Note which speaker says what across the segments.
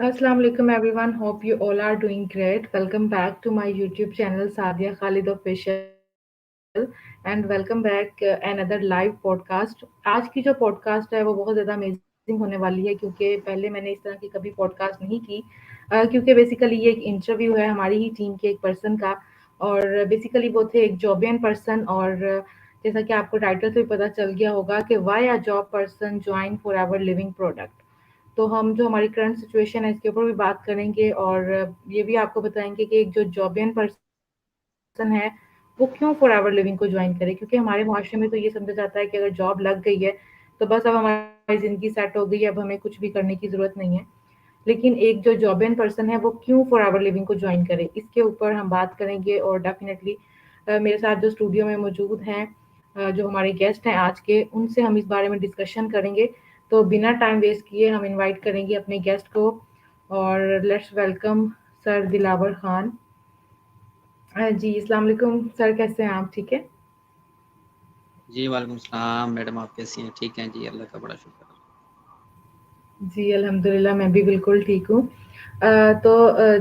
Speaker 1: Assalamu alaikum everyone. Hope you all are doing great. Welcome back to my YouTube channel Sadia Khalid Official and welcome back another live podcast. आज की जो podcast है वो बहुत ज़्यादा amazing होने वाली है क्योंकि पहले मैंने इस तरह की कभी पॉडकास्ट नहीं की क्योंकि बेसिकली ये एक इंटरव्यू है हमारी ही टीम के एक पर्सन का और बेसिकली वो थे एक जॉबियन पर्सन और जैसा कि आपको टाइटल से भी पता चल गया होगा कि why a job person join for our living product. तो हम जो हमारी करंट सिचुएशन है इसके ऊपर भी बात करेंगे और ये भी आपको बताएँगे कि एक जो जॉबियन पर्सन है, वो क्यों फॉर एवर लिविंग को जॉइन करे क्योंकि हमारे मुआशरे में तो ये समझा जाता है कि अगर जॉब लग गई है, तो बस अब हमारी ज़िंदगी सेट हो गई है, अब हमें कुछ भी करने की ज़रूरत नहीं है। लेकिन एक जो जॉबियन पर्सन है, वो क्यों फॉर एवर लिविंग को जॉइन करे, इसके ऊपर हम बात करेंगे और डेफ़िनेटली मेरे साथ जो स्टूडियो में मौजूद हैं जो हमारे गेस्ट हैं आज के, उनसे हम इस बारे में डिस्कशन करेंगे। तो बिना टाइम वेस्ट किए हम इनवाइट करेंगे अपने गेस्ट को और let's welcome sir Dilawar Khan. जी अस्सलाम वालेकुम सर, कैसे हैं आप? ठीक है?
Speaker 2: जी, वालेकुम सलाम मैडम, आप कैसी हैं? ठीक हैं जी, अल्लाह का बड़ा शुक्र है।
Speaker 1: जी अल्हम्दुलिल्लाह मैं भी बिल्कुल ठीक हूँ। तो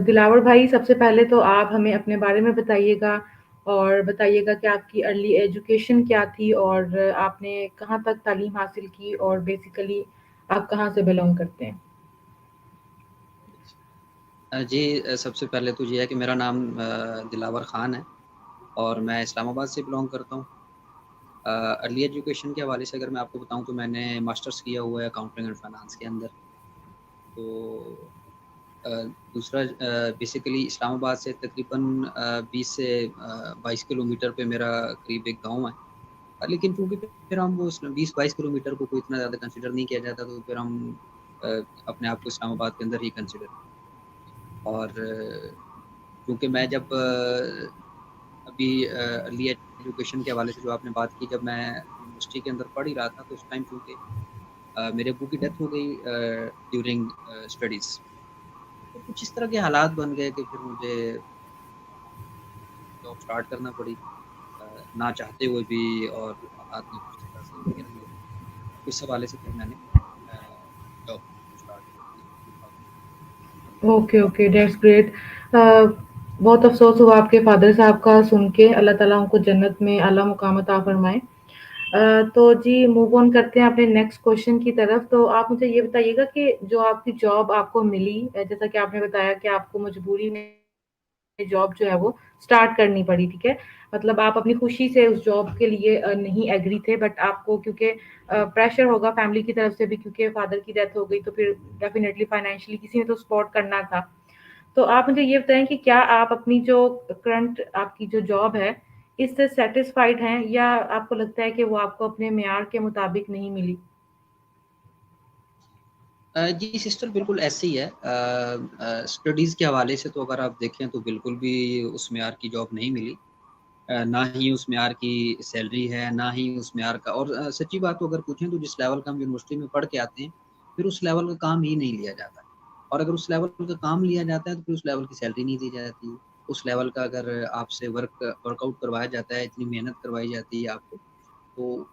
Speaker 1: दिलावर भाई, सबसे पहले तो आप हमें अपने बारे में बताइएगा और बताइएगा कि आपकी अर्ली एजुकेशन क्या थी और आपने कहाँ तक तालीम हासिल की और बेसिकली आप कहाँ से बिलोंग करते हैं?
Speaker 2: जी, सबसे पहले तो ये है कि मेरा नाम दिलावर ख़ान है और मैं इस्लामाबाद से बिलॉन्ग करता हूँ। अर्ली एजुकेशन के हवाले से अगर मैं आपको बताऊँ तो मैंने मास्टर्स किया हुआ है अकाउंटिंग एंड फाइनेंस के अंदर। तो अ, दूसरा बेसिकली इस्लामाबाद से तकरीबन 20 से 22 किलोमीटर पे मेरा करीब एक गाँव है। लेकिन चूँकि फिर हम वो 20-22 किलोमीटर को कोई इतना ज़्यादा कंसिडर नहीं किया जाता, तो फिर हम अ, अपने आप को इस्लामाबाद के अंदर ही कंसिडर और क्योंकि मैं जब अभी अर्ली एजुकेशन के हवाले से जो आपने बात की, जब मैं यूनिवर्सिटी के अंदर पढ़ ही रहा था, तो उस टाइम चूँकि मेरे अब्बू की डेथ हो गई ड्यूरिंग स्टडीज़। तो कुछ इस तरह के हालात बन गए कि फिर मुझे जॉब स्टार्ट करना पड़ी ना चाहते हुए भी और हालात ने कुछ तरह से घेर लिया। इस हवाले से फिर मैंने जॉब स्टार्ट कर दी 2000।
Speaker 1: Okay, okay, that's great. बहुत अफ़सोस हुआ आपके फ़ादर साहब का सुन के, अल्लाह ताला उनको जन्नत में आला मुक़ाम अता फ़रमाए। तो जी मूव ऑन करते हैं अपने नेक्स्ट क्वेश्चन की तरफ। तो आप मुझे ये बताइएगा कि जो आपकी जॉब आपको मिली जैसा कि आपने बताया कि आपको मजबूरी में जॉब जो है वो स्टार्ट करनी पड़ी, ठीक है? मतलब आप अपनी खुशी से उस जॉब के लिए नहीं एग्री थे बट आपको क्योंकि प्रेशर होगा फैमिली की तरफ से भी क्योंकि फादर की डेथ हो गई तो फिर डेफ़िनेटली फाइनेंशियली किसी ने तो सपोर्ट करना था। तो आप मुझे ये बताएँ कि क्या आप अपनी जो करंट आपकी जो जॉब है, इससे सैटिस्फाइड हैं या आपको लगता है कि वो आपको अपने मेयार के मुताबिक नहीं मिली?
Speaker 2: जी सिस्टर, बिल्कुल ऐसे ही है। स्टडीज़ के हवाले से तो अगर आप देखें तो बिल्कुल भी उस म्यार की जॉब नहीं मिली। ना ही उस म्यार की सैलरी है, ना ही उस म्यार का और सच्ची बात तो अगर पूछें तो जिस लेवल का हम यूनिवर्सिटी में पढ़ के आते हैं, फिर उस लेवल का काम ही नहीं लिया जाता। और अगर उस लेवल का काम लिया जाता है तो फिर उस लेवल की सैलरी नहीं दी जाती। उस लेवल का अगर आपसे वर्कआउट करवाया जाता है, इतनी मेहनत करवाई जाती है आपको, तो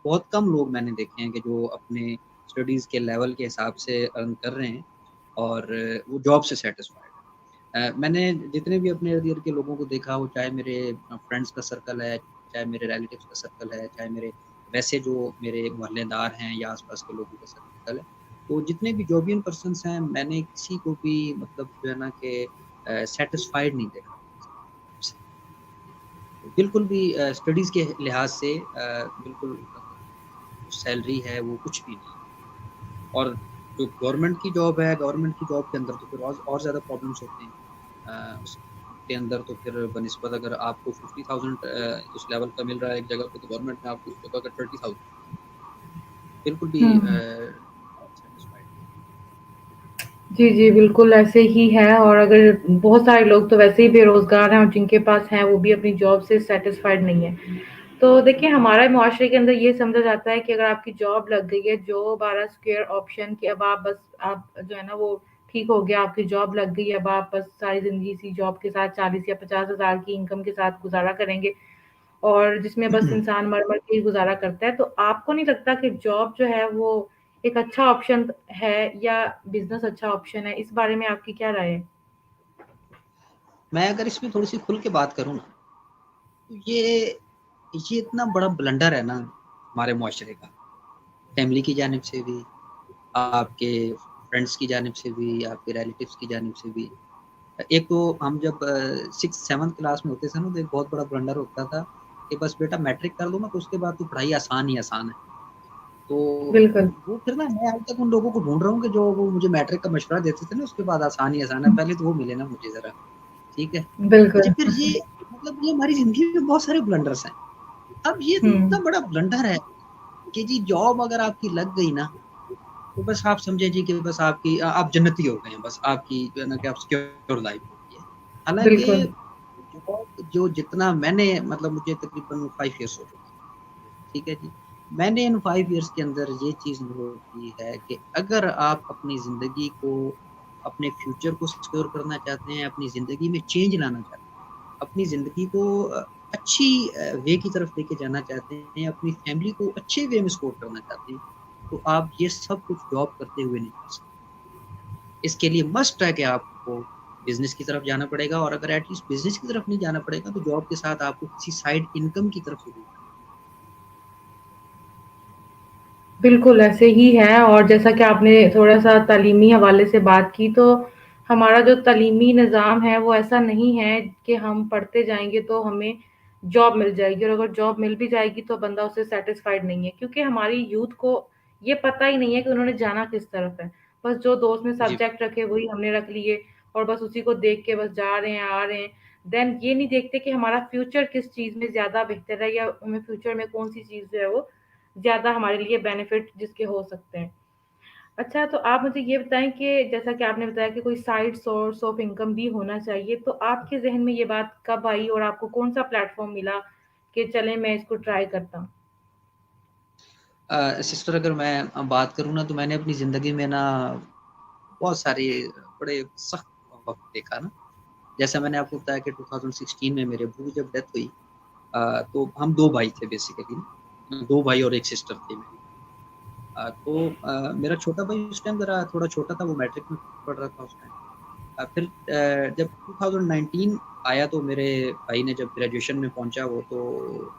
Speaker 2: बहुत कम लोग मैंने देखे हैं कि जो अपने स्टडीज़ के लेवल के हिसाब से अर्न कर रहे हैं और वो जॉब से सैटिस्फाइड है। मैंने जितने भी अपने इर्द-गिर्द के लोगों को देखा, वो चाहे मेरे फ्रेंड्स का सर्कल है, चाहे मेरे रिलेटिव्स का सर्कल है, चाहे मेरे वैसे जो मेरे मोहल्लेदार हैं या आस-पास के लोगों का सर्कल है, तो जितने भी जॉबियन पर्सन्स हैं, मैंने किसी को भी मतलब जो है ना कि सैटिस्फाइड नहीं देखा। बिल्कुल भी स्टडीज़ के लिहाज से बिल्कुल सैलरी है वो कुछ भी नहीं। और जो गवर्नमेंट की जॉब है, गवर्नमेंट की जॉब के अंदर तो फिर और ज़्यादा प्रॉब्लम्स होते हैं। उसके अंदर तो फिर बनिस्बत अगर आपको 50,000 उस लेवल का मिल रहा है एक जगह पे, तो गवर्नमेंट में आपको उस जगह का 30,000 बिल्कुल भी
Speaker 1: हुँ।
Speaker 2: Not satisfied.
Speaker 1: जी, जी, बिल्कुल ऐसे ही है और अगर बहुत सारे लोग तो वैसे ही बेरोज़गार हैं और जिनके पास हैं वो भी अपनी जॉब से सैटिस्फाइड नहीं है। तो देखिए हमारे मुआशरे के अंदर ये समझा जाता है कि अगर आपकी जॉब लग गई है, job are a secure option कि अब आप बस आप जो है ना वो ठीक हो गया, आपकी जॉब लग गई, अब आप बस सारी ज़िंदगी इसी जॉब के साथ 40 या 50,000 की इनकम के साथ गुज़ारा करेंगे और जिसमें बस इंसान मर-मर के ही गुज़ारा करता है। तो आपको नहीं लगता कि जॉब जो है वो एक अच्छा ऑप्शन है या बिज़नेस अच्छा ऑप्शन है? इस बारे में आपकी क्या राय है?
Speaker 2: मैं अगर इसमें थोड़ी-सी खुल के बात करूँ ना, तो ये इतना बड़ा ब्लंडर है ना हमारे मुआशरे का, फैमिली की जानिब से भी, आपके फ्रेंड्स की जानिब से भी, आपके रिलेटिव्स की जानिब से भी। एक तो हम जब 6th-7th क्लास में होते थे ना, तो एक बहुत बड़ा ब्लंडर होता था कि बस बेटा मैट्रिक कर लो ना, तो उसके बाद तो पढ़ाई आसान ही आसान है। तो
Speaker 1: बिल्कुल,
Speaker 2: वो फिर ना मैं आज तक उन लोगों को ढूँढ रहा हूँ कि जो वो मुझे मैट्रिक का मशवरा देते थे ना, उसके बाद आसान ही आसान है, पहले तो वो मिले ना मुझे ज़रा, ठीक है? अच्छा
Speaker 1: बिल्कुल।
Speaker 2: फिर ये मतलब ये हमारी ज़िंदगी में बहुत सारे ब्लंडर्स हैं। अब ये
Speaker 1: हुँ,
Speaker 2: इतना बड़ा ब्लंडर है कि जी जॉब अगर आपकी लग गई ना, तो बस आप समझे जी कि बस आपकी आप जन्नती हो गए हैं, बस आपकी जो है ना कि आप सिक्योर लाइफ़ हो गई है।
Speaker 1: बिल्कुल।
Speaker 2: हालाँकि जॉब जो जितना मैंने मतलब मुझे तकरीबन 5 इयर्स हो चुके हैं, ठीक है जी। मैंने इन 5 इयर्स के अंदर ये चीज़ नोट की है कि अगर आप अपनी ज़िंदगी को, अपने फ्यूचर को सिक्योर करना चाहते हैं, अपनी ज़िंदगी में चेंज लाना चाहते हैं, अपनी ज़िंदगी को अच्छी वे की तरफ लेके जाना चाहते हैं, अपनी फैमिली को अच्छे वे में सपोर्ट करना चाहते हैं, तो आप ये सब कुछ जॉब करते हुए नहीं कर सकते। इसके लिए मस्ट है कि आपको बिज़नेस की तरफ जाना पड़ेगा और अगर एट लीस्ट बिज़नेस की तरफ नहीं जाना पड़ेगा, तो जॉब के साथ आपको किसी साइड इनकम की तरफ ज़रूर जाना
Speaker 1: बिल्कुल, ऐसे ही है और जैसा कि आपने थोड़ा-सा तालीमी हवाले से बात की, तो हमारा जो तालीमी निज़ाम है, वो ऐसा नहीं है कि हम पढ़ते जाएँगे तो हमें जॉब मिल जाएगी और अगर जॉब मिल भी जाएगी तो बंदा उससे सैटिस्फाइड नहीं है। क्योंकि हमारी यूथ को ये पता ही नहीं है कि उन्होंने जाना किस तरफ है। बस जो दोस्त ने
Speaker 2: जी,
Speaker 1: सब्जेक्ट रखे वही हमने रख लिए और बस उसी को देख के बस जा रहे हैं, आ रहे हैं। देन ये नहीं देखते कि हमारा फ्यूचर किस चीज़ में ज़्यादा बेहतर है या हमें फ्यूचर में कौन-सी चीज़ जो है वो ज़्यादा हमारे लिए बेनिफिट जिसके हो सकते हैं। अच्छा तो आप मुझे ये बताएँ कि जैसा कि आपने बताया कि कोई साइड सोर्स ऑफ इनकम भी होना चाहिए, तो आपके ज़हन में ये बात कब आई और आपको कौन-सा प्लेटफ़ॉर्म मिला कि चलें मैं इसको ट्राई करता हूँ?
Speaker 2: सिस्टर अगर मैं बात करूँ ना तो मैंने अपनी ज़िंदगी में ना बहुत सारे बड़े सख्त वक़्त देखा ना। जैसा मैंने आपको बताया कि 2016 में मेरे अब्बू की जब डेथ हुई तो हम 2 भाई थे बेसिकली ना, 2 भाई और 1 सिस्टर थी मेरी। तो मेरा छोटा भाई उस टाइम ज़रा थोड़ा छोटा था, वो मैट्रिक में पढ़ रहा था उस टाइम। जब 2019 आया तो मेरे भाई ने जब ग्रेजुएशन में पहुँचा वो तो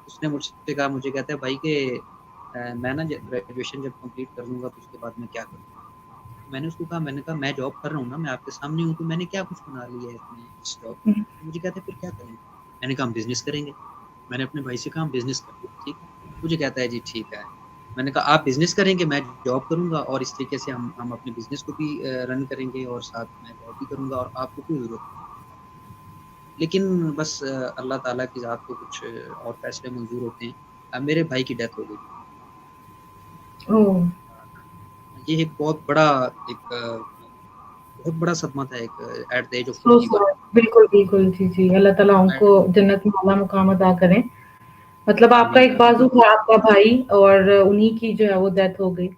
Speaker 2: उसने मुझसे कहा मुझे कहता है भाई कि मैं ना ज ग्रेजुएशन जब कंप्लीट कर लूँगा तो उसके बाद मैं क्या करूँगा? तो मैंने कहा मैं जॉब कर रहा हूँ ना, मैं आपके सामने हूँ, तो मैंने क्या कुछ बना लिया है इसमें इस जॉब
Speaker 1: हुँ,
Speaker 2: में? तो मुझे कहता है फिर क्या करेंगे? मैंने कहा हम बिज़नेस करेंगे। मैंने अपने भाई से कहा हम बिज़नेस करेंगे, ठीक है? मुझे कहता है जी ठीक है। मैंने कहा आप बिज़नेस करेंगे, मैं जॉब करूँगा और इस तरीके से हम अपने बिज़नेस को भी रन करेंगे और साथ मैं जॉब भी करूँगा और आपको कोई ज़रूरत नहीं। लेकिन बस अल्लाह ताला की ज़ात को कुछ और फ़ैसले मंज़ूर होते हैं। मेरे भाई की डेथ हो गई।
Speaker 1: ओह!
Speaker 2: ये एक बहुत बड़ा एक बहुत बड़ा सदमा था एक at the age of
Speaker 1: so
Speaker 2: 41।
Speaker 1: Sad बिल्कुल, बिल्कुल। जी, जी। अल्लाह ताला
Speaker 2: एट
Speaker 1: उनको जन्नत में आला मुकाम अता करें। मतलब आपका
Speaker 2: आमीन,
Speaker 1: एक
Speaker 2: आमीन।
Speaker 1: बाज़ू था आपका भाई और उन्हीं की जो है वो डेथ हो गई।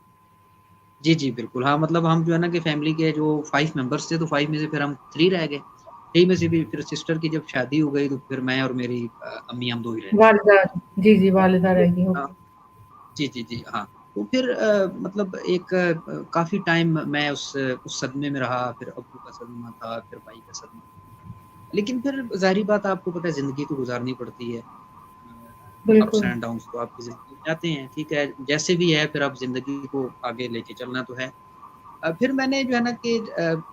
Speaker 2: जी, जी, बिल्कुल। हाँ, मतलब हम जो है ना कि फैमिली के जो 5 मेंबर्स थे, तो 5 में से फिर हम 3 रह गए। 3 में से भी फिर सिस्टर की जब शादी हो गई, तो फिर मैं और मेरी अम्मी हम 2 ही रह गए।
Speaker 1: वालिदा जी, जी, वालिदा
Speaker 2: तो
Speaker 1: रह गई,
Speaker 2: हाँ,
Speaker 1: ओके।
Speaker 2: जी, जी, जी, हाँ। तो फिर मतलब एक काफ़ी टाइम मैं उस सदमे में रहा, फिर अब्बू का सदमा था, फिर भाई का सदमा। लेकिन फिर ज़ाहिर-सी बात है आपको पता है ज़िंदगी तो गुज़ारनी पड़ती है। अप्स
Speaker 1: बिल्कुल।
Speaker 2: एंड डाउन्स तो आपकी ज़िंदगी में आते हैं, ठीक है। जैसे भी है फिर अब ज़िंदगी को आगे लेके चलना तो है। फिर मैंने जो है ना कि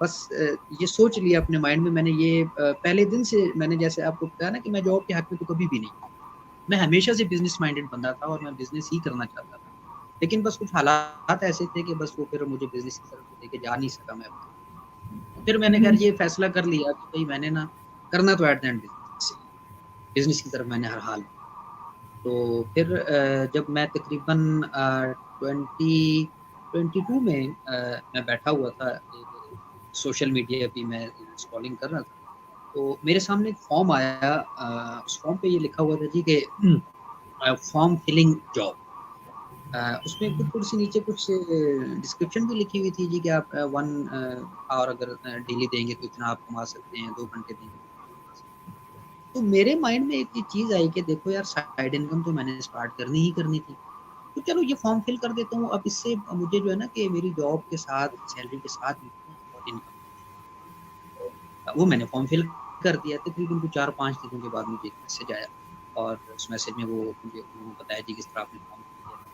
Speaker 2: बस ये सोच लिया अपने माइंड में मैंने ये पहले दिन से मैंने जैसे आपको बताया ना कि मैं जॉब के हक़ में तो कभी भी नहीं था। मैं हमेशा से बिज़नेस माइंडेड बंदा था और मैं बिज़नेस ही करना चाहता था। लेकिन बस कुछ हालात ऐसे थे कि बस वो फिर मुझे बिज़नेस की तरफ लेके जा नहीं सका मैं अपने। तो फिर मैंने खैर
Speaker 1: हुँ,
Speaker 2: ये फ़ैसला कर लिया कि भई मैंने ना करना तो एट द एंड बिज़नेस ही है। बिज़नेस की तरफ मैंने हर हाल में। तो फिर जब मैं तकरीबन 2022 में मैं बैठा हुआ था एक सोशल मीडिया पे मैं स्क्रॉलिंग कर रहा था, तो मेरे सामने एक फ़ॉर्म आया उस फ़ॉर्म पे ये लिखा हुआ था जी कि फ़ॉर्म फिलिंग जॉब। उसमें कुछ थोड़ी-सी नीचे कुछ डिस्क्रिप्शन भी लिखी हुई थी जी कि आप 1 आवर अगर डेली देंगे तो इतना आप कमा सकते हैं, 2 घंटे देंगे तो इतना कमा सकते हैं। तो मेरे माइंड में एक ये चीज़ आई कि देखो यार साइड इनकम तो मैंने स्टार्ट करनी ही करनी थी। तो चलो ये फॉर्म फिल कर देता हूँ, अब इससे मुझे जो है ना कि मेरी जॉब के साथ, सैलरी के साथ और इनकम, वो मैंने फॉर्म फिल कर दिया। तकरीबन कुछ 4-5 दिनों के बाद मुझे एक मैसेज आया और उस मैसेज में वो मुझे उन्होंने बताया जी किस तरह आपने फॉर्म फिल किया था,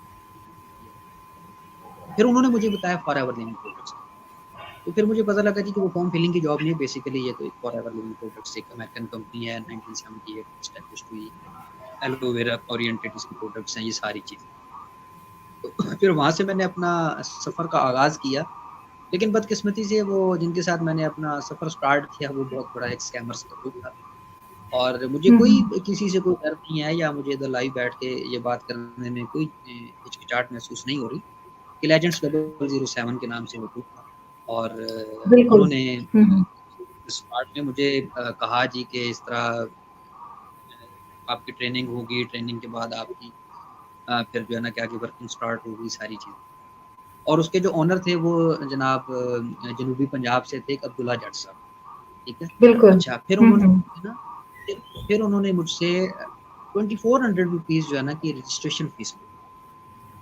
Speaker 2: किया था। फिर उन्होंने मुझे बताया फॉरएवर लिविंग प्रोडक्ट्स। तो फिर मुझे पता लगा जी कि वो फॉर्म फिलिंग की जॉब नहीं है, बेसिकली ये तो एक फॉरएवर लिविंग प्रोडक्ट्स एक अमेरिकन कंपनी है, 1978 में एस्टैब्लिश्ड हुई, एलोवेरा ओरिएंटेड इसके प्रोडक्ट्स हैं, ये सारी चीज़ें। तो फिर वहाँ से मैंने अपना सफ़र का आगाज़ किया, लेकिन बदकिस्मती से वो जिनके साथ मैंने अपना सफ़र स्टार्ट किया वो बहुत बड़ा एक स्कैमर्स का ग्रुप था। और मुझे
Speaker 1: हुँ,
Speaker 2: कोई
Speaker 1: हुँ।
Speaker 2: किसी से कोई डर नहीं है, या मुझे इधर लाइव बैठ के ये बात करने में कोई हिचकिचाहट महसूस नहीं हो रही कि लेजेंड्स 007 के नाम से वो ग्रुप था। और
Speaker 1: बिल्कुल।
Speaker 2: उन्होंने
Speaker 1: हुँ, हुँ।
Speaker 2: स्टार्ट में मुझे कहा जी कि इस तरह आपकी ट्रेनिंग होगी, ट्रेनिंग के बाद आपकी फिर जो है ना कि आगे वर्किंग स्टार्ट होगी, सारी चीज़ें। और उसके जो ओनर थे वो जनाब जनूबी पंजाब से थे, एक अब्दुल्ला जट साहब, ठीक है?
Speaker 1: बिल्कुल।
Speaker 2: अच्छा, फिर
Speaker 1: हुँ,
Speaker 2: उन्होंने
Speaker 1: हुँ।
Speaker 2: मुझे ना फिर उन्होंने मुझसे 2400 रुपीज़ जो है ना कि रजिस्ट्रेशन फीस ली,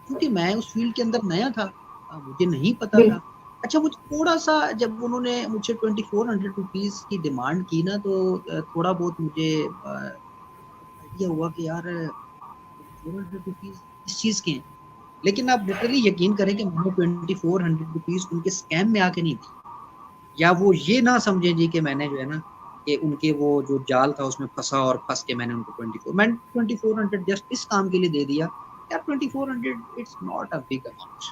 Speaker 2: क्योंकि मैं उस फ़ील्ड के अंदर नया था, मुझे नहीं पता
Speaker 1: बिल
Speaker 2: था। अच्छा, मुझे थोड़ा-सा जब उन्होंने मुझसे 2400 रुपीज़ की डिमांड की ना, तो थोड़ा बहुत मुझे आइडिया हुआ कि यार 2400 रुपीज़ किस चीज़ के हैं? लेकिन आप लिटरली यकीन करें कि मैंने 2400 रुपीज़ उनके स्कैम में आके नहीं दी, या वो ये ना समझें जी कि मैंने जो है ना कि उनके वो जो जाल था उसमें फँसा और फँस के मैंने उनको 2400 जस्ट इस काम के लिए दे दिया। यार 2400 it's not a big amount,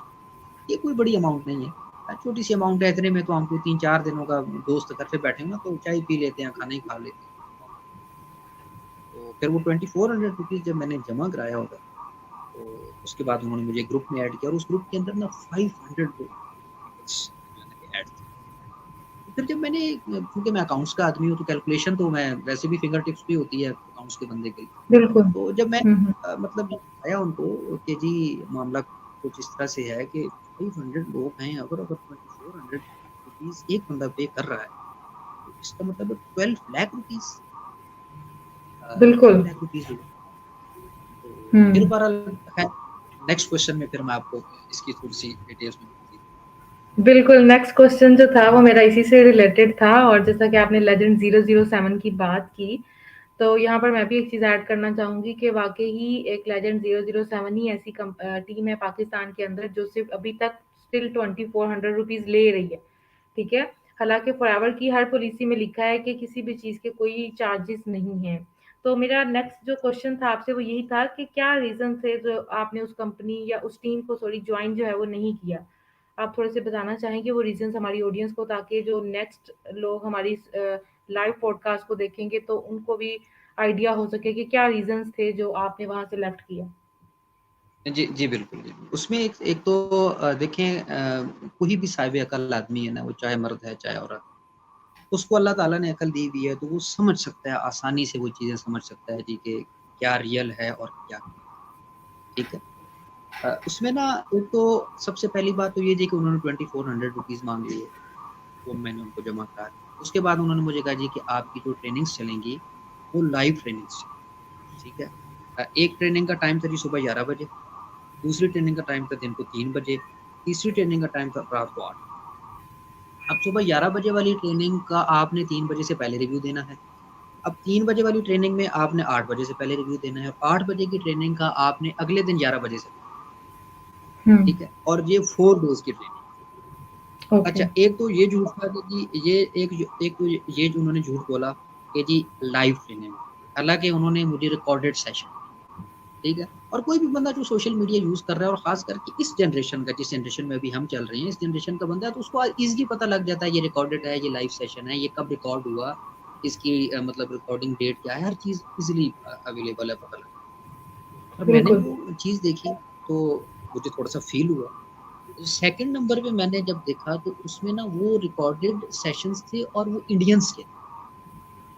Speaker 2: ये कोई बड़ी अमाउंट नहीं है। छोटी-सी अमाउंट है, इतने में तो हमको 3-4 दिनों का दोस्त घर पे बैठे हो ना तो चाय पी लेते हैं, खाना ही खा लेते हैं। तो फिर वो 2400 रुपीज़ जब मैंने जमा कराया उधर, तो उसके बाद उन्होंने मुझे ग्रुप में ऐड किया और उस ग्रुप के अंदर ना 500 पीपल्स जो है ना कि ऐड थे। तो फिर जब मैंने चूँकि मैं अकाउंट्स का आदमी हूँ, तो कैलकुलेशन तो मैं वैसे भी फिंगर टिप्स पे होती है अकाउंट्स के बंदे के लिए।
Speaker 1: बिल्कुल।
Speaker 2: तो जब मैं
Speaker 1: हुँ, हुँ।
Speaker 2: मतलब जब बताया उनको कि जी मामला कुछ इस तरह से है कि 500 लोग हैं, अगर 2400 रुपीज़ एक बंदा पे कर रहा है, तो इसका मतलब 12 लाख रुपीज़ 12
Speaker 1: बिल्कुल।
Speaker 2: लाख रुपीज़ हुआ। तो फिर
Speaker 1: हुँ।
Speaker 2: बहरहाल खैर नेक्स्ट क्वेश्चन में फिर मैं आपको इसकी थोड़ी-सी डिटेल्स में बताती
Speaker 1: बिल्कुल, नेक्स्ट क्वेश्चन जो था वो मेरा इसी से रिलेटेड था और जैसा कि आपने लेजेंड 007 की बात की, तो यहाँ पर मैं भी एक चीज़ ऐड करना चाहूँगी कि वाक़ई ही एक लेजेंड 007 ही ऐसी टीम है पाकिस्तान के अंदर जो सिर्फ़ अभी तक स्टिल 2400 रुपीज़ ले रही है, ठीक है? हालाँकि फॉरएवर की हर पॉलिसी में लिखा है कि किसी भी चीज़ के कोई चार्जेस नहीं हैं। तो मेरा नेक्स्ट जो क्वेश्चन था आपसे वो यही था कि क्या रीज़न थे जो आपने उस कंपनी या उस टीम को सॉरी जॉइन जो है वो नहीं किया? आप थोड़े-से बताना चाहेंगे वो रीज़न्स हमारी ऑडियंस को ताकि जो नेक्स्ट लोग हमारी इस लाइव पॉडकास्ट को देखेंगे तो उनको भी आइडिया हो सके कि क्या रीज़न्स थे जो आपने वहाँ से लेफ्ट किया?
Speaker 2: जी, जी, बिल्कुल, जी। उसमें एक एक तो देखें कोई भी साहिब अक़ल आदमी है ना, वो चाहे मर्द है, चाहे औरत है, उसको अल्लाह ताला ने अक़ल दी हुई है, तो वो समझ सकता है, आसानी से वो चीज़ें समझ सकता है जी कि क्या रियल है और क्या, ठीक है? उसमें ना एक तो सबसे पहली बात तो ये थी कि उन्होंने 2400 रुपीज़ माँग लिए, वो मैंने उनको जमा करा दिए। उसके बाद उन्होंने मुझे कहा जी कि आपकी जो ट्रेनिंग्स चलेंगी, वो लाइव ट्रेनिंग्स चलेंगी, ठीक है? एक ट्रेनिंग का टाइम था जी सुबह 11 बजे, दूसरी ट्रेनिंग का टाइम था दिन को 3 बजे, तीसरी ट्रेनिंग का टाइम था रात को 8। अब सुबह 11 बजे वाली ट्रेनिंग का आपने 3 बजे से पहले रिव्यू देना है। अब 3 बजे वाली ट्रेनिंग में आपने 8 बजे से पहले रिव्यू देना है और 8 बजे की ट्रेनिंग का आपने अगले दिन 11 बजे से,
Speaker 1: हुँ,
Speaker 2: ठीक है? और ये 4 डेज़ की ट्रेनिंग।
Speaker 1: ओके,
Speaker 2: अच्छा, एक तो ये झूठ था कि जी ये एक तो ये जो उन्होंने झूठ बोला कि जी लाइव ट्रेनिंग होगी। हालाँकि उन्होंने मुझे रिकॉर्डेड सेशन, ठीक है? और कोई भी बंदा जो सोशल मीडिया यूज़ कर रहा है और ख़ास करके इस जनरेशन का, जिस जनरेशन में अभी हम चल रहे हैं, इस जनरेशन का बंदा है तो उसको ईज़िली पता लग जाता है ये रिकॉर्डेड है, ये लाइव सेशन है, ये कब रिकॉर्ड हुआ, इसकी मतलब रिकॉर्डिंग डेट क्या है, हर चीज़ ईज़िली अवेलेबल है, पता लग जाता है। और मैंने
Speaker 1: बिल्कुल,
Speaker 2: वो चीज़ देखी तो मुझे थोड़ा-सा फ़ील हुआ। सेकंड नंबर पे मैंने जब देखा तो उसमें ना वो रिकॉर्डेड सेशंस थे और वो इंडियंस के।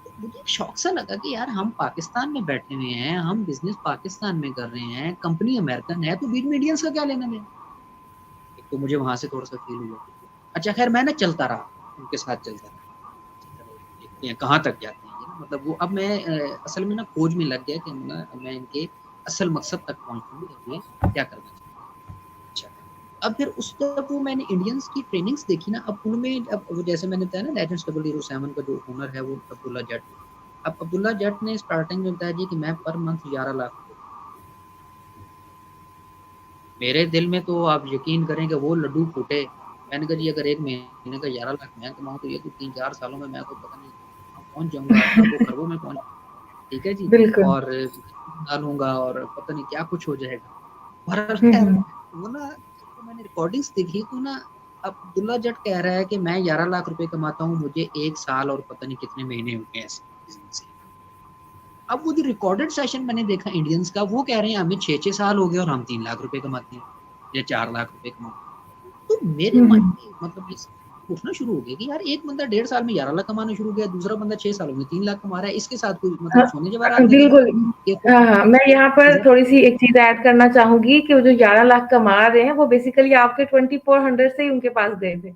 Speaker 2: तो मुझे एक शौक सा लगा कि यार हम पाकिस्तान में बैठे हुए हैं, हम बिज़नेस पाकिस्तान में कर रहे हैं, कंपनी अमेरिकन है, तो बीच में इंडियंस का क्या लेना-देना? एक तो मुझे वहाँ से थोड़ा-सा फ़ील हुआ। अच्छा ख़ैर मैं ना चलता रहा, उनके साथ चलता रहा। चलो देखते हैं कहाँ तक जाते हैं ये ना, मतलब वो अब मैं असल में ना खोज में लग गया कि मैं इनके असल मकसद तक पहुँचूँ कि हमें क्या करना चाहिए। अब फिर उस जब वो मैंने इंडियंस की ट्रेनिंग्स देखी ना, अब उनमें अब वो जैसे मैंने बताया ना लेजेंड्स 007 का जो ओनर है वो अब्दुल्ला जट। अब अब्दुल्ला जट ने स्टार्टिंग में बताया जी कि मैं पर मंथ 11 लाख रुपए, मेरे दिल में तो आप यकीन करें कि वो लड्डू फूटे। मैंने कहा जी अगर एक महीने का 11 लाख मैं कमाऊं तो ये तो 3-4 सालों में मैं तो पता नहीं कहाँ पहुंच जाऊंगा, अरबों खरबों में पहुंच, ठीक है जी।
Speaker 1: बिल्कुल।
Speaker 2: और बना लूंगा और पता नहीं क्या कुछ हो जाएगा। पर खैर
Speaker 1: हम्म।
Speaker 2: वो ना, तो मैंने रिकॉर्डिंग्स देखी तो ना, अब अब्दुल्ला जट कह रहा है कि मैं 11 लाख रुपए कमाता हूँ, मुझे 1 साल और पता नहीं कितने महीने हो गए ऐसे बिजनेस से। अब वो जो रिकॉर्डेड सेशन मैंने देखा इंडियंस का, वो कह रहे हैं हमें 6-6 साल हो गए और हम 3 लाख रुपए कमाते हैं या 4 लाख रुपए कमाते हैं। तो मेरे माइंड
Speaker 1: हम्म।
Speaker 2: में मतलब ये उठना शुरू हो गया कि यार एक बंदा 1.5 साल में 11 लाख कमाना शुरू किया, दूसरा बंदा 6 सालों में 3 लाख कमा रहा है, इसके साथ कोई मतलब
Speaker 1: हाँ,
Speaker 2: सोने जवाहरात लगे हैं
Speaker 1: बिल्कुल।
Speaker 2: ये
Speaker 1: हाँ, हाँ, मैं यहाँ पर
Speaker 2: तो।
Speaker 1: थोड़ी सी एक चीज ऐड करना चाहूंगी कि वो जो 11 लाख कमा रहे हैं वो बेसिकली आपके 2400 से ही उनके पास गए थे।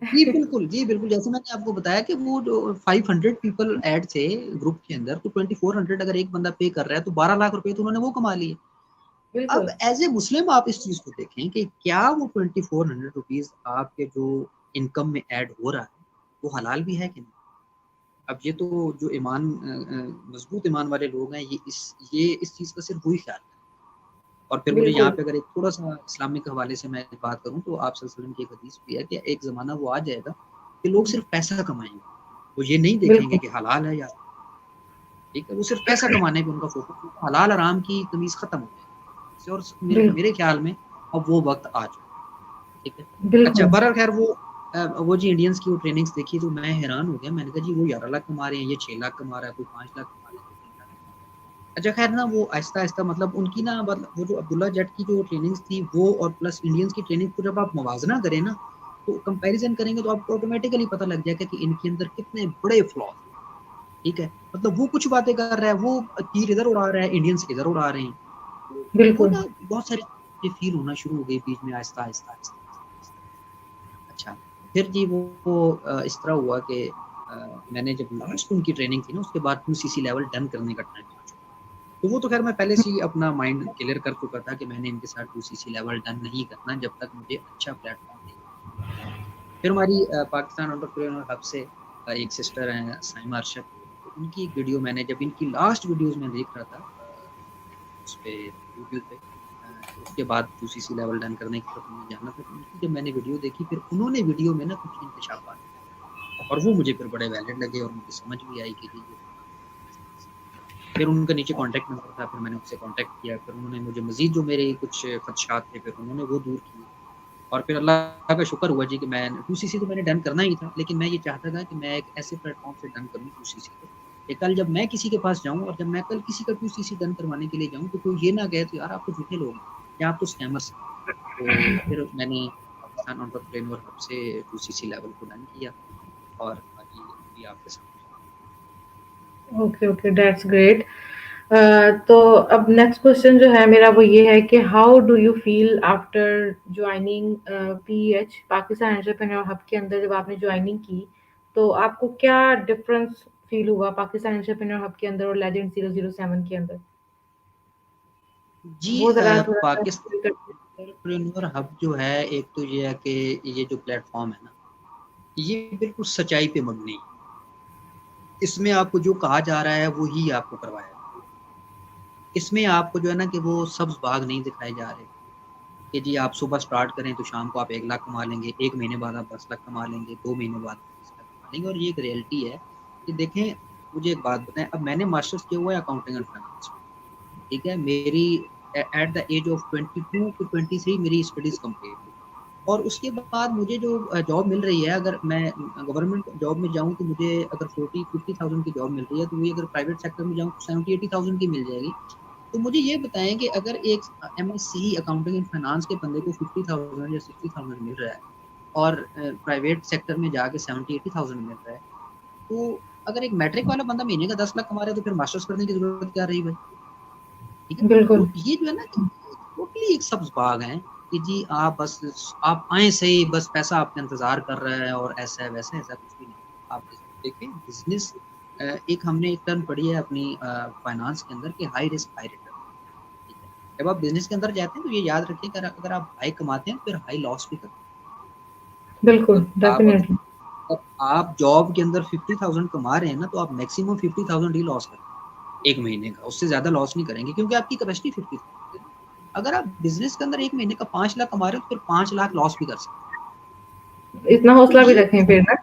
Speaker 2: जी बिल्कुल, जी बिल्कुल, जैसे मैंने आपको बताया कि वो जो 500 पीपल ऐड थे ग्रुप के अंदर, तो 2400 अगर एक बंदा पे कर रहा है तो 12 लाख रुपए तो उन्होंने वो कमा लिए। अब
Speaker 1: बिल्कुल।
Speaker 2: एज ए मुस्लिम आप इस चीज को देखें कि क्या वो 2400 रुपीज आपके जो इनकम में ऐड हो रहा है वो हलाल भी है कि नहीं। अब ये तो जो ईमान मजबूत ईमान वाले लोग हैं ये इस चीज का सिर्फ वही ख्याल है। और फिर मुझे यहाँ
Speaker 1: बिल्कुल।
Speaker 2: पे अगर एक थोड़ा सा इस्लामिक हवाले से मैं बात करूँ तो आप सल्लल्लाहु अलैहि वसल्लम की एक हदीस भी है कि एक ज़माना वो आ जाएगा कि लोग सिर्फ पैसा कमाएंगे, वो ये नहीं देखेंगे
Speaker 1: बिल्कुल।
Speaker 2: कि हलाल है या, ठीक है, वो सिर्फ पैसा कमाने पे उनका फोकस होगा, हलाल हराम की तमीज़ खत्म हो जाएगी। और मेरे
Speaker 1: बिल्कुल।
Speaker 2: मेरे ख्याल में अब वो वक्त आ चुका है, ठीक है। अच्छा
Speaker 1: बिल्कुल।
Speaker 2: बहरहाल खैर वो जी इंडियंस की वो ट्रेनिंग्स देखी तो मैं हैरान हो गया, मैंने कहा जी वो 11 लाख कमा रहे हैं, ये 6 लाख कमा रहा है, कोई 5 लाख कमा रहा है, कोई 3 लाख। अच्छा खैर ना वो आहिस्ता-आहिस्ता मतलब उनकी ना मतलब वो जो अब्दुल्ला जट की जो ट्रेनिंग्स थी वो और प्लस इंडियंस की ट्रेनिंग को जब आप मुवाज़ना करें ना, तो कंपैरिज़न करेंगे तो आपको ऑटोमैटिकली पता लग जाएगा कि इनके अंदर कितने बड़े फ्लॉज़ हैं, ठीक है। मतलब वो कुछ बातें कर रहा है, वो तीर इधर उड़ा रहा है, इंडियंस इधर उड़ा रहे हैं। तो वो
Speaker 1: बिल्कुल।
Speaker 2: ना बहुत सारी चीज़ें फ़ील होना शुरू हो गई बीच में आहिस्ता-आहिस्ता, आहिस्ता-आहिस्ता। अच्छा, फिर जी वो इस तरह हुआ कि मैंने जब लास्ट उनकी ट्रेनिंग थी ना उसके बाद 2 सीसी लेवल डन करने का टाइम आ चुका। तो वो तो ख़ैर मैं पहले से ही अपना माइंड क्लियर कर चुका था कि मैंने इनके साथ 2 सीसी लेवल डन नहीं करना जब तक मुझे अच्छा प्लेटफ़ॉर्म नहीं मिलेगा। फिर हमारी पाकिस्तान एंटरप्रेन्योर हब से एक सिस्टर हैं साइमा अरशद, तो उनकी एक वीडियो मैंने जब इनकी लास्ट वीडियोज़ में देख रहा था उस पे यूट्यूब पे, तो उसके बाद 2 सीसी लेवल डन करने की तरफ मैंने जाना था, तो उनकी जब मैंने वीडियो देखी फिर उन्होंने वीडियो में ना कुछ इंकशाफात और वो मुझे फिर बड़े वैलिड लगे और मुझे समझ भी आई कि जी ये होना ऐसा-ऐसा। फिर उनका नीचे कॉन्टैक्ट नंबर था, फिर मैंने उससे कॉन्टैक्ट किया, फिर उन्होंने मुझे मज़ीद जो मेरे कुछ ख़दशात थे, फिर उन्होंने वो दूर किए। और फिर अल्लाह का शुक्र हुआ जी कि मैं 2सीसी तो मैंने डन करना ही था, लेकिन मैं ये चाहता था कि मैं एक ऐसे प्लेटफ़ॉर्म से डन करूँ 2सीसी को, कि कल जब मैं किसी के पास जाऊँ और जब मैं कल किसी का 2सीसी डन करवाने के लिए जाऊँ, तो कोई ये ना कहे तो यार आप तो झूठे लोग हैं या आप तो स्कैमर्स हैं। तो फिर मैंने पाकिस्तान एंटरप्रेन्योर हब से 2सीसी लेवल को डन किया और बाकी अभी आपके सामने।
Speaker 1: Okay, okay, that's great. तो अब नेक्स्ट क्वेश्चन जो है मेरा वो ये है कि how do you feel after joining pH Pakistan entrepreneur hub के अंदर जब आपने ज्वाइनिंग की, तो आपको क्या डिफरेंस फील हुआ पाकिस्तान एंटरप्रेन्योर हब के अंदर और लेजेंड 007 के अंदर?
Speaker 2: जी
Speaker 1: वो ज़रा थोड़ा-सा
Speaker 2: पाकिस्तान
Speaker 1: एक्सप्लेन कर।
Speaker 2: एंटरप्रेन्योर हब जो है, एक तो ये है कि ये जो प्लेटफ़ॉर्म है ना, ये बिल्कुल सच्चाई पे मबनी है। इसमें आपको जो कहा जा रहा है, वो ही आपको करवाया जाएगा। इसमें आपको जो है ना कि वो सब्ज़ बाग नहीं दिखाए जा रहे, कि जी आप सुबह स्टार्ट करें तो शाम को आप 1 लाख कमा लेंगे, 1 महीने बाद आप 10 लाख कमा लेंगे, 2 महीने बाद 20 लाख कमा लेंगे और ये एक रियलिटी है कि देखें, मुझे एक बात बताएँ, अब मैंने मास्टर्स किया हुआ है अकाउंटिंग एंड फाइनेंस में, ठीक है? मेरी at the age of 22 to 23 मेरी स्टडीज़ कंप्लीट हुई और उसके बाद मुझे जो जॉब मिल रही है, अगर मैं गवर्नमेंट जॉब में जाऊँ तो मुझे अगर 40-50,000 की जॉब मिल रही है, तो वही अगर प्राइवेट सेक्टर में जाऊँ तो 70-80,000 की मिल जाएगी। तो मुझे ये बताएँ कि अगर एक एमएससी अकाउंटिंग एंड फाइनेंस के बंदे को 50,000 या 60,000 मिल रहा है और प्राइवेट सेक्टर में जाके 70-80,000 मिल रहा है, तो अगर एक मैट्रिक वाला बंदा महीने का 10 लाख कमा रहा है, तो फिर मास्टर्स करने की ज़रूरत क्या रही भाई? ठीक है?
Speaker 1: बिल्कुल।
Speaker 2: तो ये जो है ना कि टोटली एक सब्ज़ बाग है कि जी आप बस आप आएँ सही, बस पैसा आपका इंतज़ार कर रहा है और ऐसा है, वैसा है, ऐसा कुछ भी नहीं। आप देखें बिज़नेस एक हमने एक टर्म पढ़ी है अपनी फाइनेंस के अंदर कि हाई रिस्क हाई रिटर्न, ठीक है? जब आप बिज़नेस के अंदर जाते हैं तो ये याद रखिए, अगर अगर आप हाई कमाते हैं तो फिर हाई लॉस भी करते हैं।
Speaker 1: बिल्कुल,
Speaker 2: मतलब आप अगर
Speaker 1: डेफ़िनेटली।
Speaker 2: आप जॉब के अंदर 50,000 कमा रहे हैं ना, तो आप मैक्सिमम 50,000 ही लॉस करें 1 महीने का, उससे ज़्यादा लॉस नहीं करेंगे, क्योंकि आपकी कैपेसिटी 50,000 है ना। अगर आप बिज़नेस के अंदर 1 महीने का 5 लाख कमा रहे हो, तो फिर 5 लाख लॉस भी कर सकते हैं।
Speaker 1: इतना
Speaker 2: तो
Speaker 1: हौसला भी
Speaker 2: ये
Speaker 1: रखें फिर ना।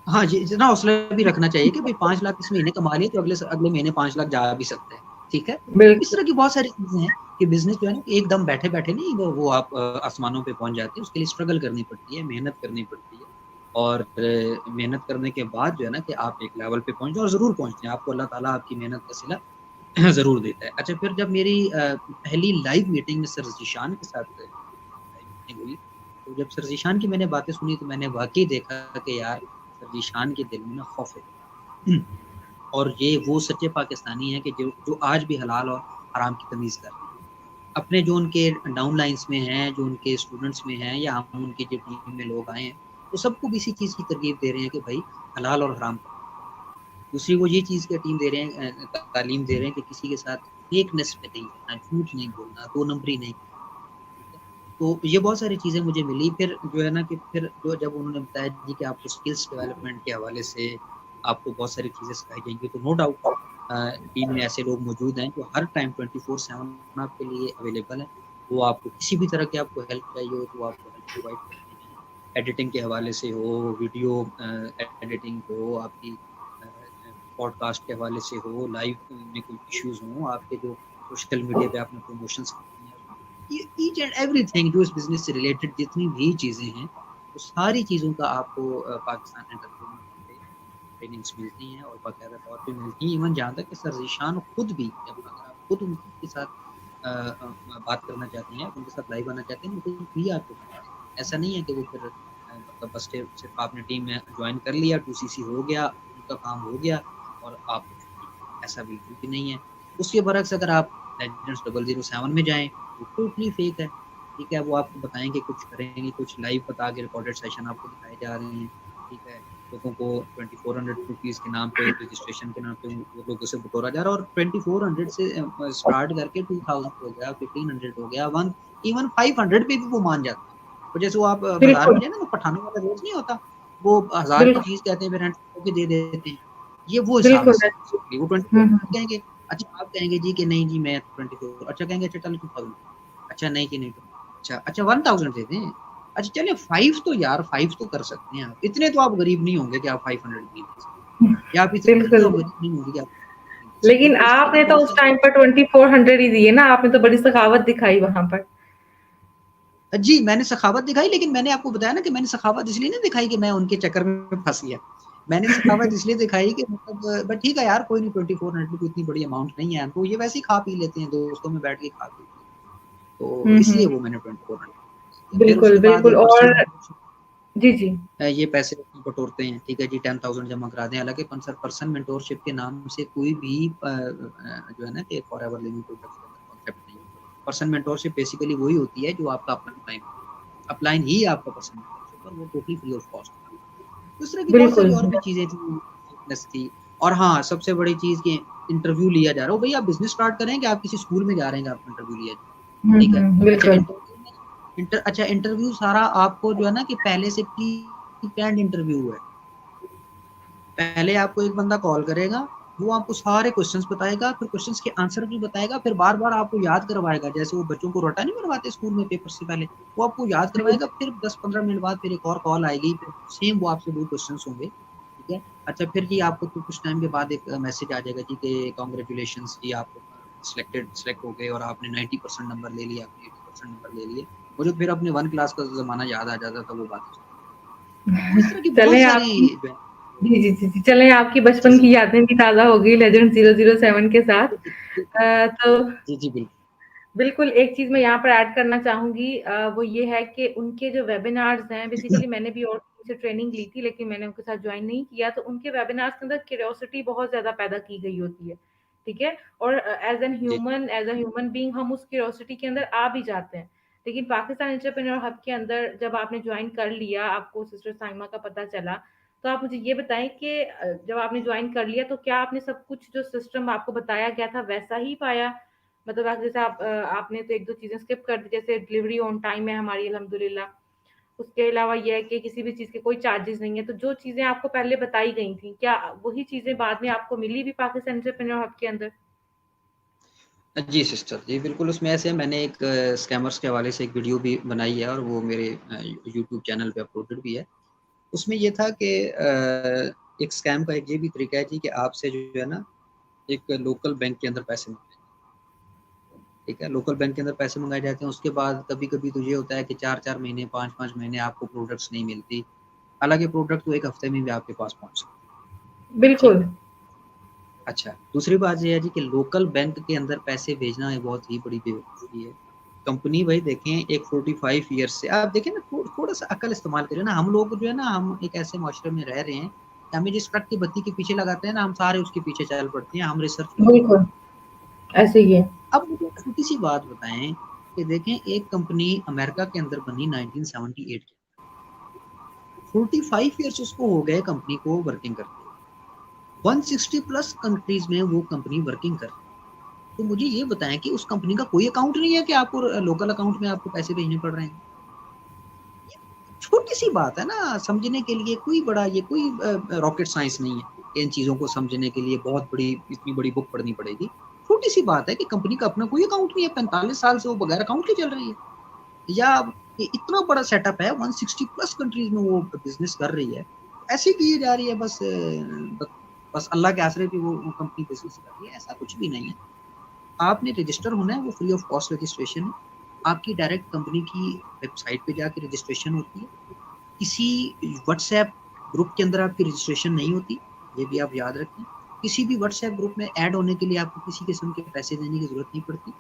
Speaker 2: हाँ जी, इतना हौसला भी रखना चाहिए कि भई 5 लाख इस महीने कमा लिए, तो अगले महीने 5 लाख जा भी सकते हैं, ठीक है? इस
Speaker 1: बिल्कुल,
Speaker 2: तरह की बहुत सारी चीज़ें हैं कि बिज़नेस जो है ना, एकदम बैठे-बैठे नहीं वो आप आसमानों पे पहुँच जाते हैं, उसके लिए स्ट्रगल करनी पड़ती है, मेहनत करनी पड़ती है। और मेहनत करने के बाद जो है ना कि आप एक लेवल पे पहुँचते हैं और ज़रूर पहुँचते हैं, आपको अल्लाह ताला आपकी मेहनत का सिला ज़रूर देता है। अच्छा, फिर जब मेरी पहली लाइव मीटिंग में सर ज़ीशान के साथ लाइव मीटिंग हुई, तो जब सर ज़ीशान की मैंने बातें सुनी, तो मैंने वाक़ई देखा कि यार सर ज़ीशान के दिल में ना खौफ़ है। और ये वो सच्चे पाकिस्तानी हैं कि जो आज भी हलाल और हराम की तमीज़ कर रहे हैं। अपने जो उनके डाउन लाइन्स में हैं, जो उनके स्टूडेंट्स में हैं, या हम उनके जो टीम में लोग आए हैं, तो सबको भी इसी चीज़ की तरगीब दे रहे हैं कि भई हलाल और हराम का फ़र्क करो। दूसरी वो ये चीज़ की टीम दे रहे हैं, तालीम दे रहे हैं कि किसी के साथ फेकनेस पे नहीं जाना, झूठ नहीं बोलना, 2 नंबरी नहीं करनी, ठीक है? तो ये बहुत सारी चीज़ें मुझे मिली। फिर जो है ना कि फिर जो जब उन्होंने बताया जी कि आपको स्किल्स डेवलपमेंट के हवाले से आपको बहुत सारी चीज़ें सिखाई जाएँगी, तो नो डाउट अ, टीम में ऐसे लोग मौजूद हैं जो हर टाइम 24/7 आपके लिए अवेलेबल हैं। वो आपको किसी भी तरह की आपको हेल्प चाहिए हो, तो वो आपको हेल्प प्रोवाइड करते हैं। एडिटिंग के हवाले से हो, वीडियो एडिटिंग हो, आपकी पॉडकास्ट के हवाले से हो, लाइव में कोई इश्यूज़ हों, आपके जो सोशल मीडिया पे आपने प्रमोशंस करनी है, ये ईच एंड एवरीथिंग जो इस बिज़नेस से रिलेटेड जितनी भी चीज़ें हैं, वो सारी चीज़ों का आपको पाकिस्तान एंटरप्रेन्योर हब पे ट्रेनिंग्स मिलती हैं और बाकायदा तौर पे मिलती हैं। इवन जहाँ तक कि सर ज़ीशान खुद भी, जब अगर आप खुद उनके साथ बात करना चाहते हैं, आप उनके साथ लाइव आना चाहते हैं, वो खुद भी आपको टाइम देते हैं। ऐसा नहीं है कि वो फिर मतलब बस सिर्फ़ आपने टीम में जॉइन कर लिया, 2सीसी हो गया, उनका काम हो गया और आपको छुट्टी। ऐसा बिल्कुल भी नहीं है। उसके बरअक्स अगर आप लेजेंड्स 007 में जाएँ, वो टोटली फेक है, ठीक है? वो आपको बताएँगे कुछ, करेंगे कुछ, लाइव बता के रिकॉर्डेड सेशन आपको दिखाए जा रहे हैं, ठीक है? लोगों को ₹2400 के नाम पे, रजिस्ट्रेशन के नाम पे वो लोगों से बटोरा जा रहा है, और 2400 से स्टार्ट करके 2000 हो गया, 1500 हो गया, 1 इवन 500 पे भी वो मान जाते हैं। और जैसे वो आप बाज़ार में
Speaker 1: बिल्कुल,
Speaker 2: जाए ना, तो पठानों वाला रेट नहीं होता, वो 1000 की
Speaker 1: बिल्कुल,
Speaker 2: चीज़ कहते हैं, फिर रेंट पे दे देते हैं। ये वो हिसाब है
Speaker 1: बिल्कुल।
Speaker 2: सर बेसिकली, वो
Speaker 1: हुँ,
Speaker 2: 24
Speaker 1: हुँ।
Speaker 2: कहेंगे, अच्छा आप कहेंगे जी कि नहीं जी मैं 24, अच्छा कहेंगे अच्छा चलो 2000, अच्छा नहीं जी नहीं, अच्छा 1000 दे दें, अच्छा चलिए 5 तो यार 5 तो कर सकते हैं आप, इतने तो आप गरीब नहीं होंगे कि आप 500 नहीं दे सकते, या आप इतने तो
Speaker 1: बिल्कुल,
Speaker 2: आप गरीब नहीं होंगे कि आप नहीं दे सकते,
Speaker 1: लेकिन
Speaker 2: तो इस तरह की
Speaker 1: आपने तो
Speaker 2: बहुत
Speaker 1: उस
Speaker 2: सारी।
Speaker 1: टाइम पर 2400 ही दिए ना, आपने तो बड़ी सखावत दिखाई वहाँ पर।
Speaker 2: जी, मैंने सखावत दिखाई, लेकिन मैंने आपको बताया ना कि मैंने सखावत इसलिए नहीं दिखाई कि मैं उनके चक्कर में फँस गया। मैंने सखावत इसलिए दिखाई कि मतलब बट ठीक है यार, कोई नहीं, 2400 कोई इतनी बड़ी अमाउंट नहीं है, तो ये वैसे ही खा पी लेते हैं, दोस्तों में बैठ के खा पी लेते हैं। तो
Speaker 1: हुँ,
Speaker 2: इसलिए
Speaker 1: हुँ।
Speaker 2: वो मैंने 2400 दिया। फिर
Speaker 1: बिल्कुल,
Speaker 2: उसके बाद
Speaker 1: बिल्कुल।
Speaker 2: पर्सनल
Speaker 1: और
Speaker 2: मेंटरशिप,
Speaker 1: जी, जी।
Speaker 2: ये पैसे बटोरते हैं, ठीक है जी, 10,000 जमा करा दें। हालाँकि पर्सन मेंटोरशिप के नाम से कोई भी जो है ना कि फॉरएवर लिविंग प्रोडक्ट्स के अंदर कॉन्सेप्ट नहीं है। पर्सन मेंटोरशिप बेसिकली वही होती है जो आपका अपलाइन होता है। अपलाइन ही आपका पर्सन मेंटोरशिप है, और वो टोटली फ्री ऑफ कॉस्ट होती है। तो इस तरह की बहुत सारी
Speaker 1: बिल्कुल।
Speaker 2: और भी चीज़ें थी, फिटनेस थी। और हाँ, सबसे बड़ी चीज़ कि इंटरव्यू लिया जा रहा हो, भई आप बिज़नेस स्टार्ट कर रहे हैं कि आप किसी स्कूल में जा रहे हैं कि आपको इंटरव्यू लिया जाए,
Speaker 1: हुँ,
Speaker 2: ठीक है?
Speaker 1: हुँ,
Speaker 2: अच्छा
Speaker 1: बिल्कुल।
Speaker 2: इंटरव्यू में इंटरव्यू सारा आपको जो है ना कि पहले से प्री प्लान्ड इंटरव्यू है। पहले आपको एक बंदा कॉल करेगा, वो आपको सारे क्वेश्चन्स बताएगा, फिर क्वेश्चन्स के आंसर भी बताएगा, फिर बार-बार आपको याद करवाएगा। जैसे वो बच्चों को रटा नहीं करवाते स्कूल में पेपर से पहले, वो आपको याद करवाएगा, फिर 10-15 मिनट बाद फिर एक और कॉल आएगी, फिर सेम वो आपसे वही क्वेश्चन्स होंगे, ठीक है? अच्छा फिर जी आपको तो कुछ टाइम के बाद एक मैसेज आ जाएगा जी कि कांग्रेचुलेशंस जी, आप सेलेक्ट हो गए और आपने 90% नंबर ले लिए, आपने 80% नंबर ले लिए। मुझे फिर अपने 1 क्लास का ज़माना याद आ जाता था वो बातें सुन के। तो इस तरह की बहुत
Speaker 1: चलें
Speaker 2: सारी
Speaker 1: आपकी
Speaker 2: जो है
Speaker 1: जी, जी, जी, जी। चलें आपकी बचपन
Speaker 2: चीज़ें।
Speaker 1: की यादें भी ताज़ा हो गई लेजेंड 007 के साथ। तो
Speaker 2: जी, जी, बिल्कुल।
Speaker 1: बिल्कुल, एक चीज़ मैं यहाँ पर ऐड करना चाहूँगी वो ये है कि उनके जो वेबिनार्स हैं बेसिकली मैंने भी और से ट्रेनिंग ली थी लेकिन मैंने उनके साथ जॉइन नहीं किया, तो उनके वेबिनार्स के अंदर क्यूरियोसिटी बहुत ज़्यादा पैदा की गई होती है, ठीक है? और
Speaker 2: जी,
Speaker 1: एज़ अ ह्यूमन बीइंग हम उस क्यूरियोसिटी के अंदर आ भी जाते हैं। लेकिन पाकिस्तान एंटरप्रेन्योर हब के अंदर जब आपने जॉइन कर लिया, आपको सिस्टर साइमा का पता चला, तो आप मुझे ये बताएँ कि जब आपने जॉइन कर लिया तो क्या आपने सब कुछ जो सिस्टम आपको बताया गया था वैसा ही पाया? मतलब जैसे आपने तो 1-2 चीज़ें स्किप कर दी, जैसे डिलीवरी ऑन टाइम है हमारी अल्हम्दुलिल्लाह। उसके अलावा ये है कि किसी भी चीज़ के कोई चार्जेज़ नहीं है। तो जो चीज़ें आपको पहले बताई गई थी, क्या वही चीज़ें बाद में आपको मिली भी पाकिस्तान एंटरप्रेन्योर हब के अंदर?
Speaker 2: जी सिस्टर, जी बिल्कुल, उसमें ऐसे मैंने एक स्कैमर्स के हवाले से एक वीडियो भी बनाई है और वो मेरे यूट्यूब चैनल पे अपलोडेड भी है। उसमें ये था कि एक स्कैम का एक ये भी तरीका है जी कि आपसे जो है ना, एक लोकल बैंक के अंदर पैसे मंगाए, ठीक है? लोकल बैंक के अंदर पैसे मंगाए जाते हैं, उसके बाद कभी-कभी तो ये होता है कि 4-4 महीने, 5-5 महीने आपको प्रोडक्ट्स नहीं मिलती। हालाँकि प्रोडक्ट तो 1 हफ्ते में भी आपके पास पहुँच सकते हैं, ठीक
Speaker 1: बिल्कुल।
Speaker 2: है? अच्छा, दूसरी बात ये है जी कि लोकल बैंक के अंदर पैसे भेजना ये बहुत ही बड़ी बेवकूफ़ी है। कंपनी भाई देखें एक 45 ईयर्स से आप देखें ना थोड़ा-सा अक्ल इस्तेमाल करें ना, हम लोग जो है ना हम एक ऐसे माशरे में रह रहे हैं, कि हमें जिस ट्रक की बत्ती के पीछे लगाते हैं ना, हम सारे उसके पीछे चल पड़ते हैं, हम रिसर्च नहीं करते।
Speaker 1: बिल्कुल, ऐसे ही है।
Speaker 2: अब मुझे एक छोटी-सी बात बताएँ कि देखें एक कंपनी अमेरिका के अंदर बनी 1978 के, 45 ईयर्स उसको हो गए कंपनी को वर्किंग करते हुए। 160 प्लस कंट्रीज़ में वो कंपनी वर्किंग कर रही है। तो मुझे ये बताएँ कि उस कंपनी का कोई अकाउंट नहीं है कि आपको लोकल अकाउंट में आपको पैसे भेजने पड़ रहे हैं? छोटी-सी बात है ना, समझने के लिए कोई बड़ा ये कोई रॉकेट साइंस नहीं है। इन चीज़ों को समझने के लिए बहुत बड़ी इतनी बड़ी बुक पढ़नी पड़ेगी। छोटी-सी बात है कि कंपनी का अपना कोई अकाउंट नहीं है, 45 साल से वो बगैर अकाउंट के चल रही है। या इतना बड़ा सेटअप है, 160 प्लस कंट्रीज़ में वो बिज़नेस कर रही है। ऐसे ही किए जा रही है बस बस अल्लाह के आसरे पे वो कंपनी बिज़नेस कर रही है, ऐसा कुछ भी नहीं है। आपने रजिस्टर होना है, वो फ्री ऑफ कॉस्ट रजिस्ट्रेशन है। आपकी डायरेक्ट कंपनी की वेबसाइट पे जाके रजिस्ट्रेशन होती है। किसी व्हाट्सएप ग्रुप के अंदर आपकी रजिस्ट्रेशन नहीं होती, ये भी आप याद रखें। किसी भी व्हाट्सएप ग्रुप में ऐड होने के लिए आपको किसी किस्म के पैसे देने की ज़रूरत नहीं पड़ती।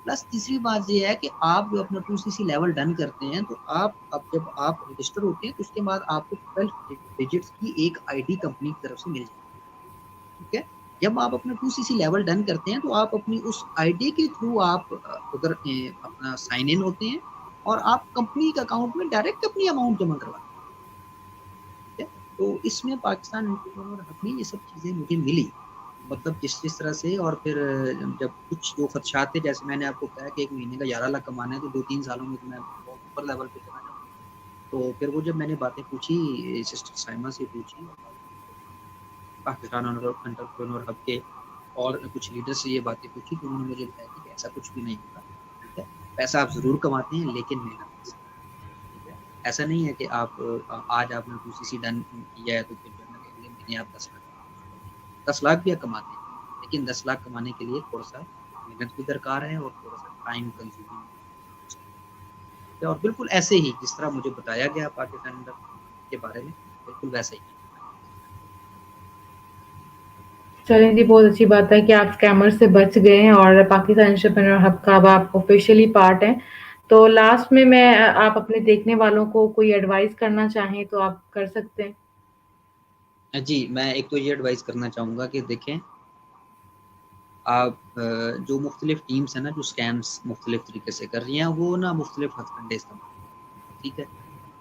Speaker 2: प्लस तीसरी बात ये है कि आप जो अपना 2सीसी लेवल डन करते हैं, तो आप अब जब आप रजिस्टर होते हैं, तो उसके बाद आपको 12 डिजिट्स की एक आईडी कंपनी की तरफ से मिल जाती है, ठीक है? जब आप अपना 2सीसी लेवल डन करते हैं, तो आप अपनी उस आईडी के थ्रू आप उधर अपना साइन इन होते हैं और आप कंपनी के अकाउंट में डायरेक्ट अपनी अमाउंट जमा करवाते हैं। ठीक है? तो इसमें पाकिस्तान एंटरप्रेन्योर हब में ये सब चीज़ें मुझे मिली। मतलब जिस तरह से और फिर जब कुछ जो खदशात थे जैसे मैंने आपको बताया कि 1 महीने का 11 लाख कमाना है तो 2-3 सालों में तो मैं बहुत ऊपर लेवल पे चला जाऊँगा। तो फिर वो जब मैंने बातें पूछी सिस्टर साइमा से पूछी और पाकिस्तान एंटरप्रेन्योर हब के और कुछ लीडर से ये बातें पूछी तो उन्होंने मुझे बताया कि ऐसा कुछ भी नहीं होता, ठीक है? पैसा आप ज़रूर कमाते हैं लेकिन मेहनत के साथ। ठीक है? ऐसा नहीं है कि आप आज आपने 2सीसी डन किया है तो फिर जो है ना कि अगले महीने आप 10 लाख कमा रहे हैं। 10 लाख भी आप कमाते हैं, लेकिन 10 लाख कमाने के लिए थोड़ा-सा मेहनत भी दरकार है और थोड़ा-सा टाइम कंज्यूमिंग है और बिल्कुल ऐसे ही जिस तरह मुझे बताया गया पाकिस्तान इंडस्ट्री के बारे में, बिल्कुल वैसा ही मैंने बताया।
Speaker 1: चलें जी, बहुत अच्छी बात है कि आप स्कैमर से बच गए हैं और पाकिस्तान एंटरप्रेन्योर हब का अब आप ऑफिशियली पार्ट हैं। तो लास्ट में मैं आप अपने देखने वालों को कोई एडवाइस करना चाहें तो आप कर सकते हैं।
Speaker 2: जी, मैं एक तो ये एडवाइस करना चाहूँगा कि देखें आप जो मुख्तलिफ टीम्स हैं ना, जो स्कैम्स मुख्तलिफ तरीके से कर रही हैं, वो ना मुख्तलिफ हथकंडे इस्तेमाल कर रही हैं, ठीक है?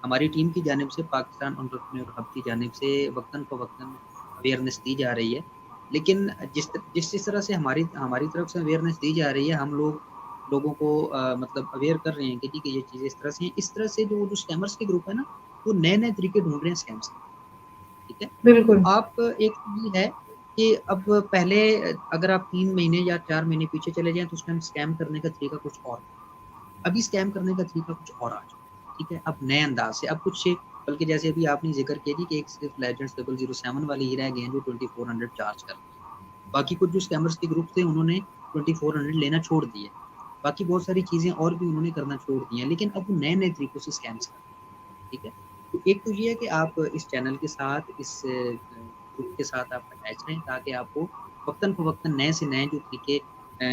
Speaker 2: हमारी टीम की जानिब से पाकिस्तान एंटरप्रेन्योर हब की जानिब से वक़्तन-फ़वक़्तन अवेयरनेस दी जा रही है। लेकिन जिस तरह से हमारी हमारी तरफ से अवेयरनेस दी जा रही है, हम लोगों को मतलब अवेयर कर रहे हैं कि जी कि ये चीज़ें इस तरह से हैं। इस तरह से जो स्कैमर्स के ग्रुप है ना, वो नए-नए तरीके ढूँढ रहे हैं स्कैम्स के। ठीक है? तो
Speaker 1: बिल्कुल,
Speaker 2: आप एक ये है कि अब पहले अगर आप 3 महीने या 4 महीने पीछे चले जाएँ तो उस टाइम स्कैम करने का तरीका कुछ और था। अभी स्कैम करने का तरीका कुछ और आ चुका है, ठीक है? अब नए अंदाज़ से अब कुछ बल्कि जैसे अभी आपने ज़िक्र किया जी कि एक सिर्फ़ लेजेंड्स 007 वाले ही रह गए हैं जो 2400 चार्ज कर रहे हैं। बाकी कुछ जो स्कैमर्स के ग्रुप थे उन्होंने 2400 लेना छोड़ दिए। बाकी बहुत सारी चीज़ें और भी उन्होंने करना छोड़ दी हैं, लेकिन अब वो नए-नए तरीकों से स्कैम्स कर रहे हैं। ठीक है? तो एक तो ये है कि आप इस चैनल के साथ, इस ग्रुप के साथ आप अटैच रहें ताकि आपको वक़्तन-फ़वक़्तन नए से नए जो तरीके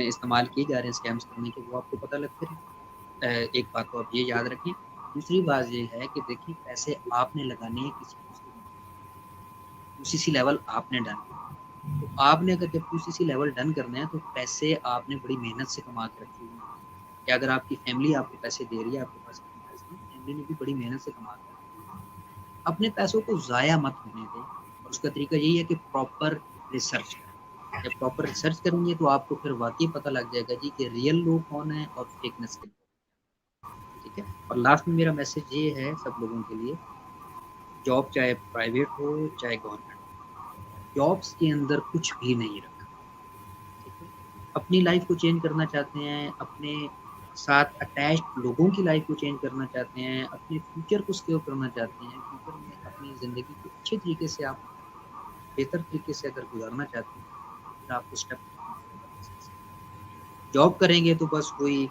Speaker 2: इस्तेमाल किए जा रहे हैं स्कैम्स करने के वो आपको पता लगते रहें। एक बात तो आप ये याद रखें। दूसरी बात ये है कि देखिए पैसे आपने लगाने हैं किसी दूसरे ने नहीं। यूसीसी लेवल आपने डन करना है। तो आपने अगर जब यूसीसी लेवल डन करना है तो पैसे आपने बड़ी मेहनत से कमा के रखे हुए हैं। या अगर आपकी फैमिली आपको पैसे दे रही है, आपके पास इतने पैसे हैं, फैमिली ने भी बड़ी मेहनत से कमा के रखे हुए हैं। अपने पैसों को ज़ाया मत होने दें और उसका तरीका यही है कि प्रॉपर रिसर्च करें। जब प्रॉपर रिसर्च करेंगे तो आपको फिर वाकई पता लग जाएगा जी कि रियल लोग कौन है और फेकनेस के। ठीक है। और लास्ट में मेरा मैसेज ये है सब लोगों के लिए, जॉब चाहे प्राइवेट हो चाहे गवर्नमेंट, जॉब्स के अंदर कुछ भी नहीं रखा। ठीक है। अपनी लाइफ को चेंज करना चाहते हैं, अपने साथ अटैच्ड लोगों की लाइफ को चेंज करना चाहते हैं, अपने फ्यूचर को सिक्योर करना चाहते हैं, फ्यूचर में अपनी जिंदगी को अच्छे तरीके से आप बेहतर तरीके से अगर गुजारना चाहते हैं, फिर आपको स्टेप उठाना पड़ेगा बिजनेस। जॉब करेंगे तो बस वही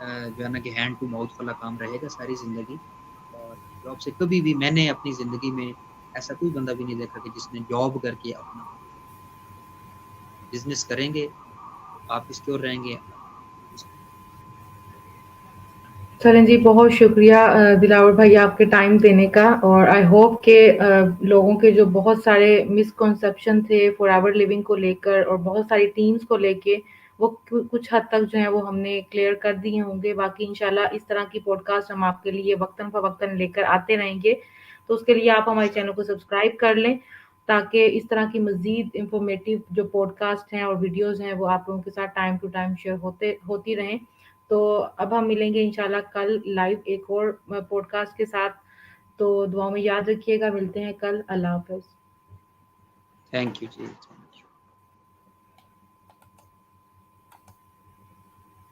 Speaker 2: जो है ना कि हैंड टू माउथ वाला काम रहेगा सारी जिंदगी। और जॉब से कभी भी मैंने अपनी जिंदगी में ऐसा कोई बंदा भी नहीं देखा कि जिसने जॉब करके अपना बिजनेस करेंगे तो आप सिक्योर रहेंगे।
Speaker 1: चलें जी, बहुत शुक्रिया दिलावर भाई आपके टाइम देने का। और आई होप के लोगों के जो बहुत सारे मिसकॉन्सेप्शन थे फॉरएवर लिविंग को लेकर और बहुत सारी टीम्स को लेके, वो कुछ हद तक जो है वो हमने क्लियर कर दिए होंगे। बाकी इंशाल्लाह इस तरह की पॉडकास्ट हम आपके लिए वक्तन फवक्तन लेकर आते रहेंगे। तो उसके लिए आप हमारे चैनल को सब्सक्राइब कर लें, ताकि इस तरह की मजीद इंफॉर्मेटिव जो पॉडकास्ट हैं और वीडियोज़ हैं वो आप लोगों के साथ टाइम टू टाइम शेयर होती रहें। तो अब हम मिलेंगे इंशाल्लाह कल लाइव एक और पॉडकास्ट के साथ। तो दुआओं में याद रखिएगा, मिलते हैं कल। अल्लाह हाफ़िज़।
Speaker 2: Thank you ji.